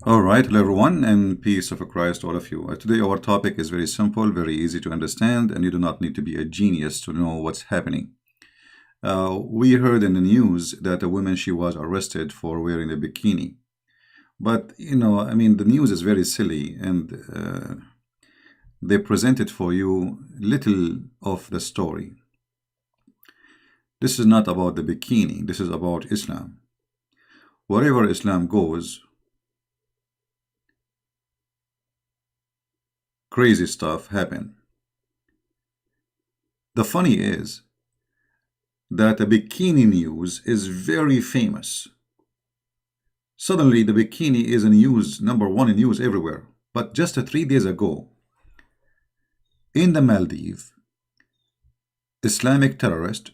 All right, hello everyone, and peace of Christ to all of you. Today our topic is very simple, very easy to understand, and you do not need to be a genius to know what's happening. We heard in the news that a woman, she was arrested for wearing a bikini. But, the news is very silly, and they presented for you little of the story. This is not about the bikini, this is about Islam. Wherever Islam goes, crazy stuff happen. The funny is that the bikini news is very famous. Suddenly the bikini is in news, number one in news everywhere. But just 3 days ago, in the Maldives, Islamic terrorists,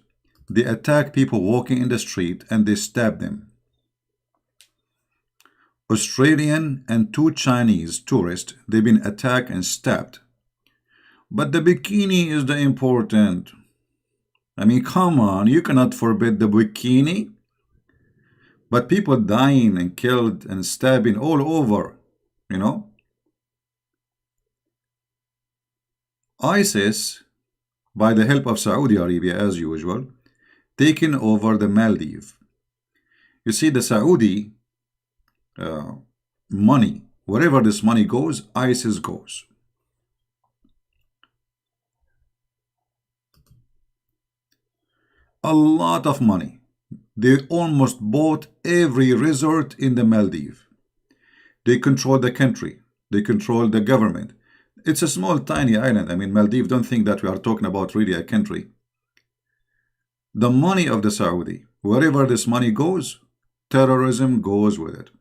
they attack people walking in the street and they stab them. Australian and 2 Chinese tourists, they've been attacked and stabbed. But the bikini is the important. I mean, come on, you cannot forbid the bikini. But people dying and killed and stabbing all over, ISIS, by the help of Saudi Arabia as usual, taking over the Maldives. You see, the Saudi money, wherever this money goes, ISIS goes. A lot of money. They almost bought every resort in the Maldives. They control the country. They control the government. It's a small, tiny island. I mean, Maldives, don't think that we are talking about really a country. The money of the Saudi, wherever this money goes, terrorism goes with it.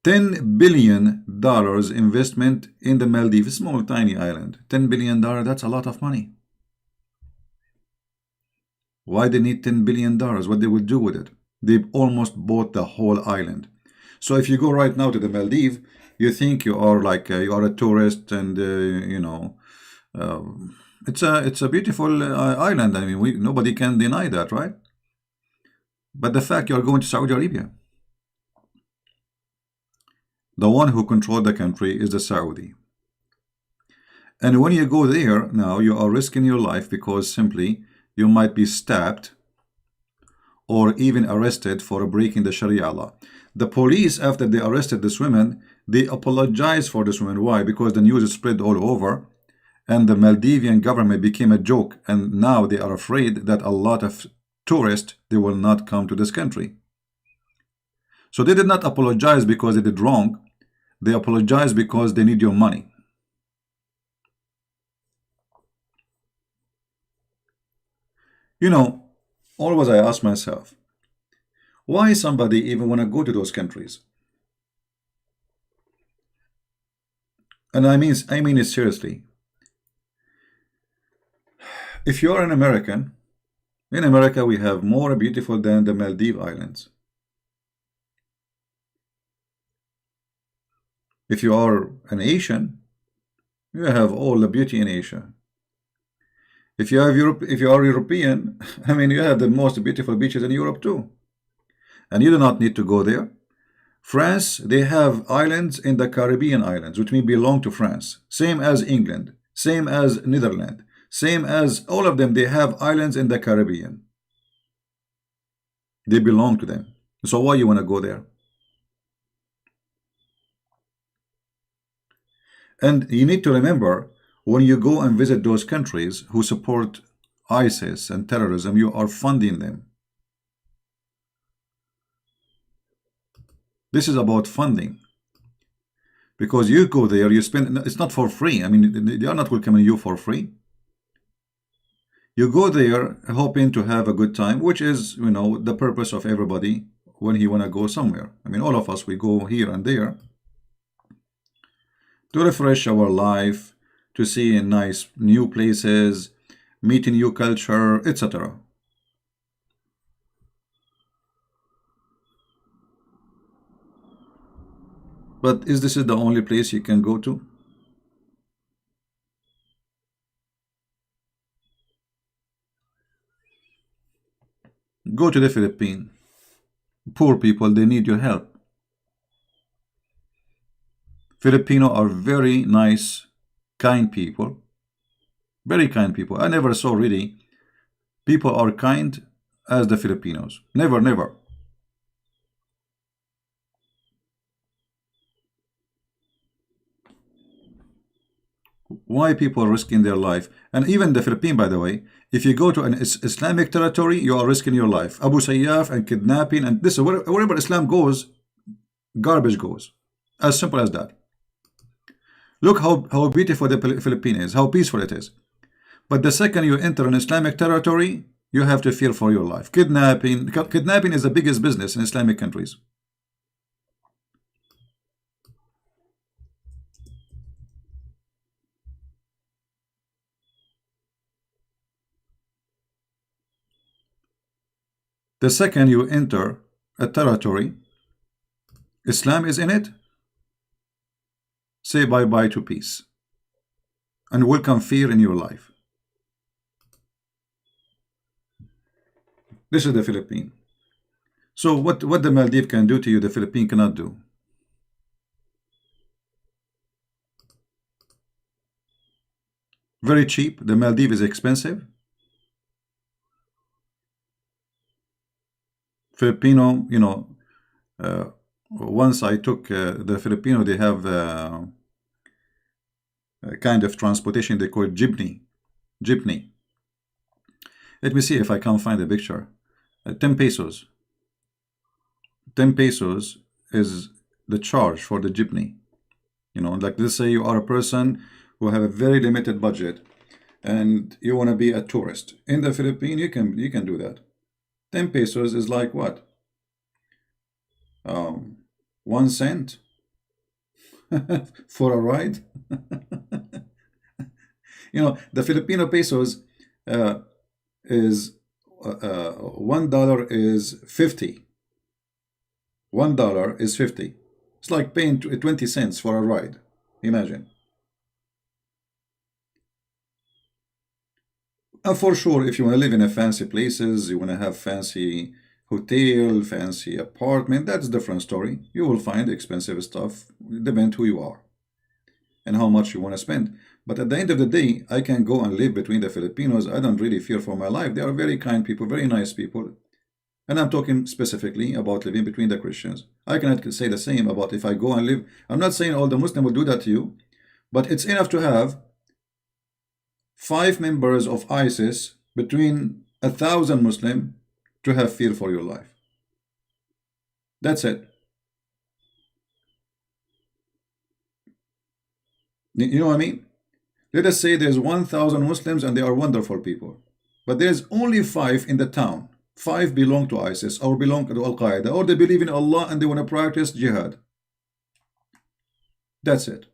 $10 billion investment in the Maldives, small, tiny island. $10 billion, that's a lot of money. Why they need $10 billion? What they will do with it? They've almost bought the whole island. So if you go right now to the Maldives, you think you are like you are a tourist, and it's a beautiful island. I mean, nobody can deny that, right? But the fact you are going to Saudi Arabia, the one who controls the country is the Saudi. And when you go there now, you are risking your life because simply you might be stabbed or even arrested for breaking the Sharia law. The police, after they arrested this woman, they apologized for this woman. Why? Because the news is spread all over, and the Maldivian government became a joke, and now they are afraid that a lot of tourists, they will not come to this country. So they did not apologize because they did wrong. They apologized because they need your money. Always I ask myself, why somebody even want to go to those countries? And I mean it seriously. If you are an American, in America we have more beautiful than the Maldives Islands. If you are an Asian, you have all the beauty in Asia. If you are European, I mean, you have the most beautiful beaches in Europe too. And you do not need to go there. France, they have islands in the Caribbean islands, which mean belong to France. Same as England, same as Netherlands, same as all of them. They have islands in the Caribbean. They belong to them. So why you want to go there? And you need to remember, when you go and visit those countries who support ISIS and terrorism, you are funding them. This is about funding. Because you go there, you spend, it's not for free. I mean, they are not welcoming you for free. You go there hoping to have a good time, which is, the purpose of everybody when he want to go somewhere. I mean, all of us, we go here and there to refresh our life, to see nice new places, meet a new culture, etc. But is this the only place you can go to? Go to the Philippines. Poor people, they need your help. Filipino are very nice, kind people. Very kind people. I never saw really people are kind as the Filipinos. Never, never. Why people are risking their life? And even the Philippines, by the way, if you go to an Islamic territory, you are risking your life. Abu Sayyaf and kidnapping, and this, wherever Islam goes, garbage goes. As simple as that. Look how beautiful the Philippines is, how peaceful it is. But the second you enter an Islamic territory, you have to fear for your life. Kidnapping is the biggest business in Islamic countries. The second you enter a territory, Islam is in it, say bye-bye to peace and welcome fear in your life. This is the Philippines. So what the Maldives can do to you, the Philippines cannot do. Very cheap. The Maldives is expensive. Filipino, you know, once I took the Filipino, they have a kind of transportation they call it jeepney. Let me see if I can find a picture. 10 pesos. 10 pesos is the charge for the jeepney. You know, like let's say you are a person who have a very limited budget and you want to be a tourist in the Philippines. You can do that. 10 pesos is like what? 1 cent for a ride. You know, the Filipino pesos is $1 is 50. $1 is 50. It's like paying 20 cents for a ride. Imagine. And for sure, if you want to live in a fancy places, you want to have fancy hotel, fancy apartment, that's a different story. You will find expensive stuff, depends who you are and how much you want to spend. But at the end of the day, I can go and live between the Filipinos. I don't really fear for my life. They are very kind people, very nice people. And I'm talking specifically about living between the Christians. I cannot say the same about if I go and live. I'm not saying all the Muslims will do that to you, but it's enough to have 5 members of ISIS between 1,000 Muslims to have fear for your life. That's it. You know what I mean? Let us say there's 1,000 Muslims and they are wonderful people, but there's only 5 in the town. 5 belong to ISIS or belong to Al-Qaeda, or they believe in Allah and they want to practice jihad. That's it.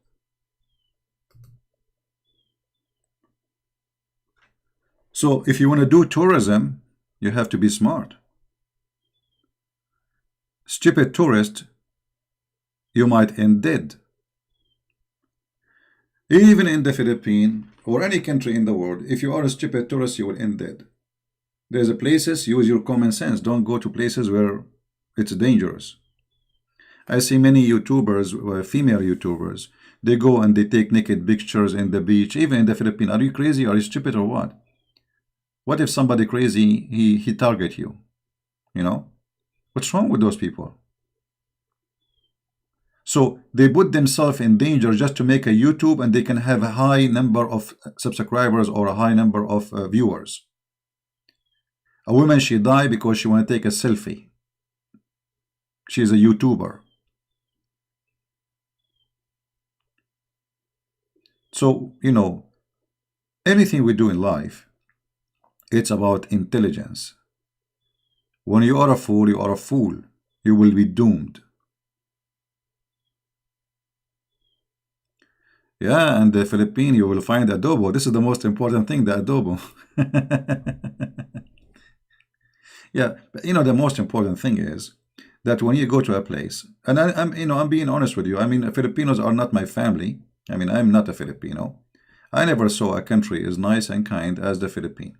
So if you want to do tourism, you have to be smart. Stupid tourist, you might end dead. Even in the Philippines or any country in the world, if you are a stupid tourist, you will end dead. There's a places, use your common sense. Don't go to places where it's dangerous. I see many YouTubers, female YouTubers, they go and they take naked pictures in the beach, even in the Philippines. Are you crazy? Are you stupid or what? What if somebody crazy, he target you? You know? What's wrong with those people? So they put themselves in danger just to make a YouTube and they can have a high number of subscribers or a high number of viewers. A woman, she died because she want to take a selfie. She's a YouTuber. So, you know, anything we do in life, it's about intelligence. When you are a fool, you are a fool. You will be doomed. Yeah, and the Philippines, you will find adobo. This is the most important thing, the adobo. Yeah, but you know, the most important thing is that when you go to a place, and I'm being honest with you. I mean, Filipinos are not my family. I mean, I'm not a Filipino. I never saw a country as nice and kind as the Philippines.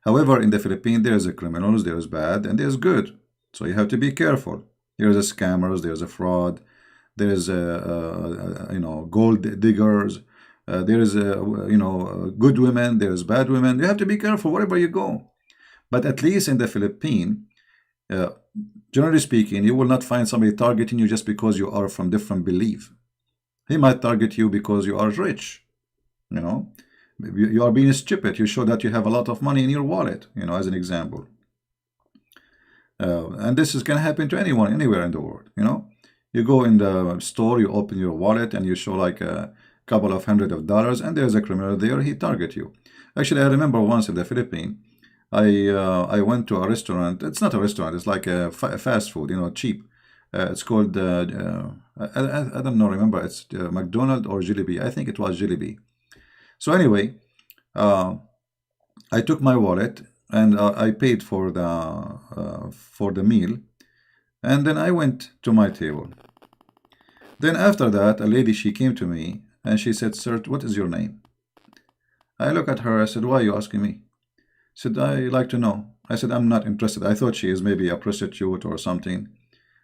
However, in the Philippines, there's a criminals, there's bad, and there's good. So you have to be careful. There's a scammers, there's a fraud, there is gold diggers, there is good women, there is bad women. You have to be careful wherever you go. But at least in the Philippines, generally speaking, you will not find somebody targeting you just because you are from different belief. He might target you because you are rich. You are being stupid. You show that you have a lot of money in your wallet, as an example. And this is going to happen to anyone, anywhere in the world. You go in the store, you open your wallet, and you show like a couple of $100s, and there's a criminal there. He target you. Actually, I remember once in the Philippines, I went to a restaurant. It's not a restaurant. It's like a fast food, cheap. It's called I don't know. Remember, it's McDonald's or Jollibee. I think it was Jollibee. So anyway, I took my wallet and I paid for the meal, and then I went to my table. Then after that, a lady, she came to me and she said, "Sir, what is your name?" I look at her. I said, "Why are you asking me?" She said, "I like to know." I said, "I'm not interested." I thought she is maybe a prostitute or something.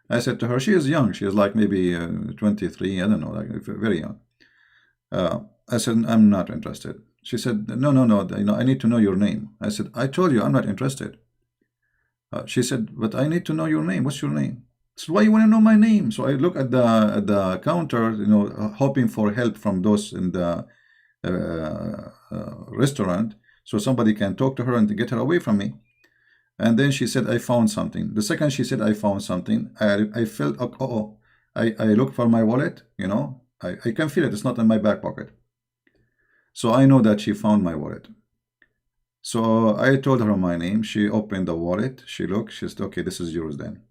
I said to her, she is young. She is like maybe 23. I don't know, like very young. I said, "I'm not interested." She said, no, I need to know your name." I said, "I told you I'm not interested." She said, "But I need to know your name. What's your name?" I said, "Why you want to know my name?" So I look at the counter, hoping for help from those in the restaurant, so somebody can talk to her and get her away from me. And then she said, "I found something." The second she said, "I found something," I felt, I look for my wallet, I can feel it. It's not in my back pocket. So I know that she found my wallet. So I told her my name. She opened the wallet. She looked. She said, "Okay, this is yours then."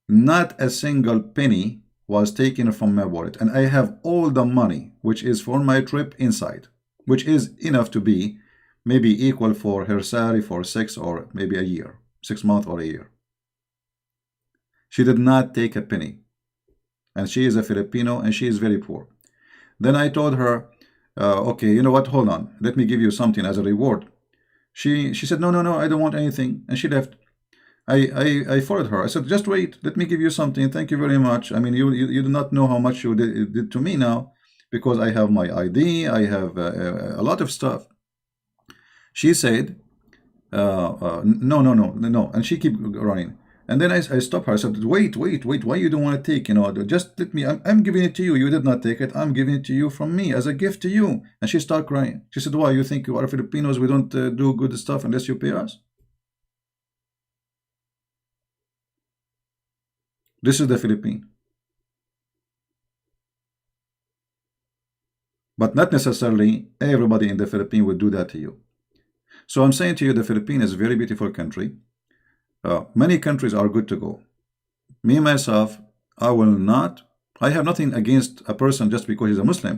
Not a single penny was taken from my wallet. And I have all the money, which is for my trip, inside, which is enough to be maybe equal for her salary for 6 or maybe a year, 6 months or a year. She did not take a penny. And she is a Filipino and she is very poor. Then I told her, "Okay, you know what? Hold on. Let me give you something as a reward." She said, no, I don't want anything. And she left. I followed her. I said, "Just wait. Let me give you something. Thank you very much. I mean, you do not know how much you did to me now, because I have my ID. I have a lot of stuff." She said, no. And she keep running. And then I stopped her. I said, wait. Why you don't want to take? Just let me. I'm giving it to you. You did not take it. I'm giving it to you from me as a gift to you. And she started crying. She said, "Why, you think you are Filipinos? We don't do good stuff unless you pay us?" This is the Philippines. But not necessarily everybody in the Philippines would do that to you. So I'm saying to you, the Philippines is a very beautiful country. Many countries are good to go. Me, myself, I have nothing against a person just because he's a Muslim.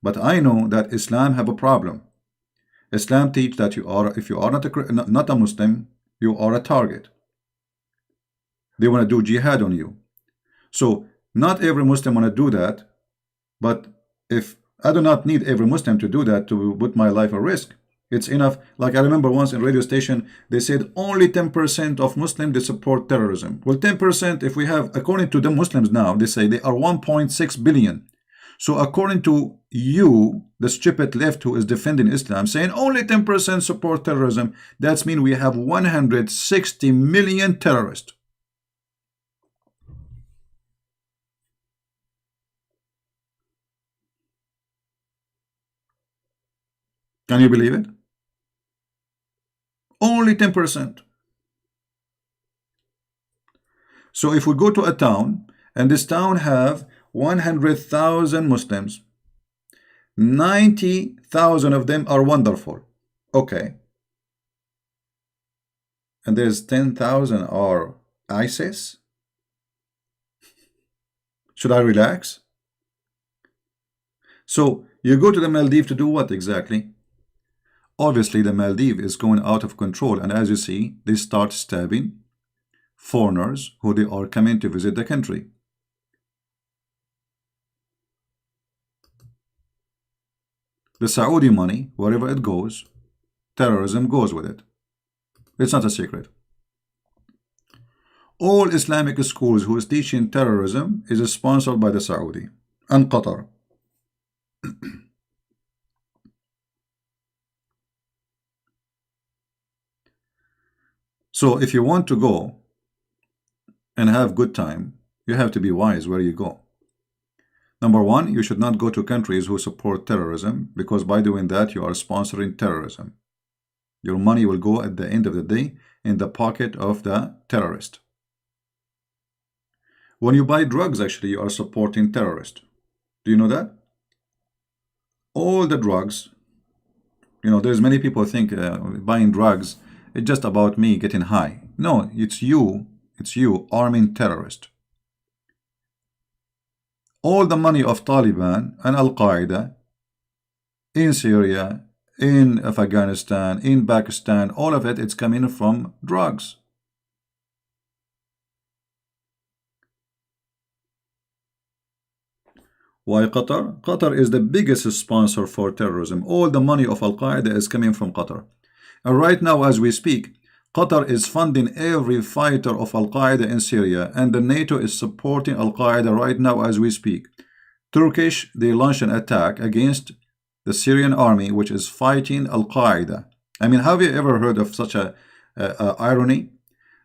But I know that Islam have a problem. Islam teach that if you are not a Muslim, you are a target. They want to do jihad on you. So not every Muslim want to do that. But if I do not need every Muslim to do that to put my life at risk, it's enough. Like I remember once in a radio station, they said only 10% of Muslims, they support terrorism. Well, 10%, if we have, according to the Muslims now, they say they are 1.6 billion. So according to you, the stupid left who is defending Islam, saying only 10% support terrorism, that means we have 160 million terrorists. Can you believe it? Only 10%. So if we go to a town, and this town have 100,000 Muslims, 90,000 of them are wonderful. Okay. And there's 10,000 are ISIS. Should I relax? So you go to the Maldives to do what exactly? Obviously, the Maldives is going out of control. And as you see, they start stabbing foreigners who they are coming to visit the country. The Saudi money, wherever it goes, terrorism goes with it. It's not a secret. All Islamic schools who is teaching terrorism is sponsored by the Saudi and Qatar. So if you want to go and have good time, you have to be wise where you go. Number one, you should not go to countries who support terrorism, because by doing that you are sponsoring terrorism. Your money will go at the end of the day in the pocket of the terrorist. When you buy drugs, actually you are supporting terrorists. Do you know that? All the drugs, you know, there's many people think buying drugs is just about me getting high. No, it's you arming terrorists. All the money of Taliban and Al-Qaeda in Syria, in Afghanistan, in Pakistan, all of it, it's coming from drugs. Why Qatar? Qatar is the biggest sponsor for terrorism. All the money of Al-Qaeda is coming from Qatar. And right now, as we speak, Qatar is funding every fighter of Al-Qaeda in Syria, and the NATO is supporting Al-Qaeda right now as we speak. Turkish, they launched an attack against the Syrian army, which is fighting Al-Qaeda. I mean, have you ever heard of such a irony?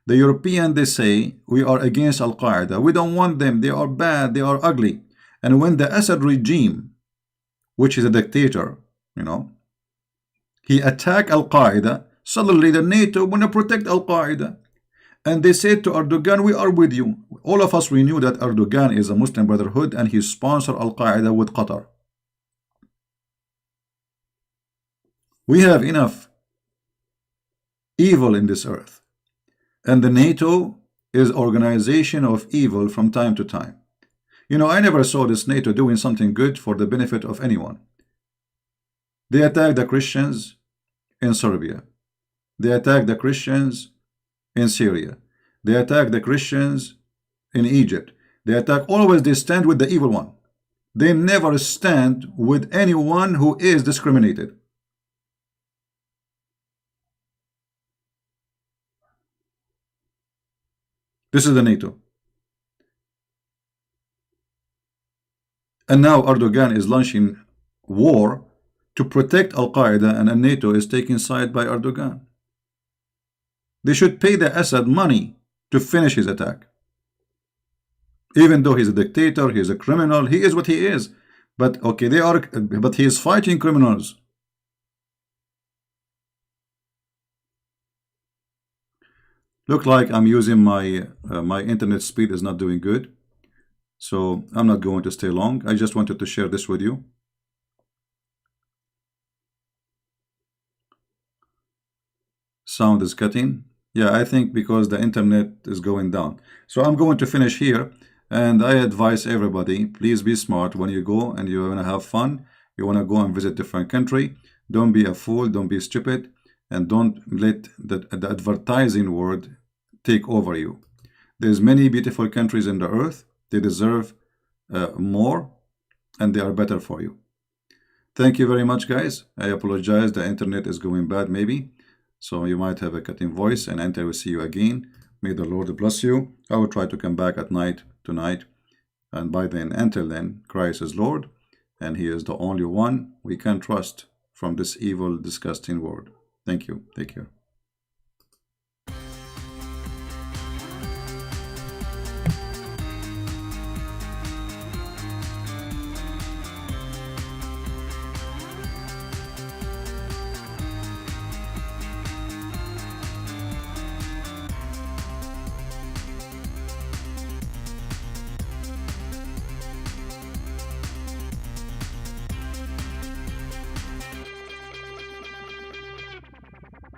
The European, they say, we are against Al-Qaeda. We don't want them. They are bad. They are ugly. And when the Assad regime, which is a dictator, you know, he attacked Al-Qaeda, suddenly the NATO want to protect Al-Qaeda. And they said to Erdogan, we are with you. All of us, we knew that Erdogan is a Muslim Brotherhood and he sponsored Al-Qaeda with Qatar. We have enough evil in this earth. And the NATO is organization of evil from time to time. You know, I never saw this NATO doing something good for the benefit of anyone. They attacked the Christians in Serbia. They attacked the Christians in Syria. They attack the Christians in Egypt. They attack, always they stand with the evil one. They never stand with anyone who is discriminated. This is the NATO. And now Erdogan is launching war to protect Al-Qaeda, and NATO is taking side by Erdogan. They should pay the Assad money to finish his attack. Even though he's a dictator, he's a criminal, he is what he is. But okay, but he is fighting criminals. Look like I'm using my my internet speed is not doing good, so I'm not going to stay long. I just wanted to share this with you. Sound is cutting. Yeah, I think because the internet is going down. So I'm going to finish here, and I advise everybody, please be smart when you go and you want to have fun. You want to go and visit different country. Don't be a fool, don't be stupid, and don't let the advertising word take over you. There's many beautiful countries in the earth. They deserve more, and they are better for you. Thank you very much, guys. I apologize, the internet is going bad maybe. So you might have a cutting voice, and until we see you again, may the Lord bless you. I will try to come back at night tonight. And by then, until then, Christ is Lord, and He is the only one we can trust from this evil, disgusting world. Thank you. Take care.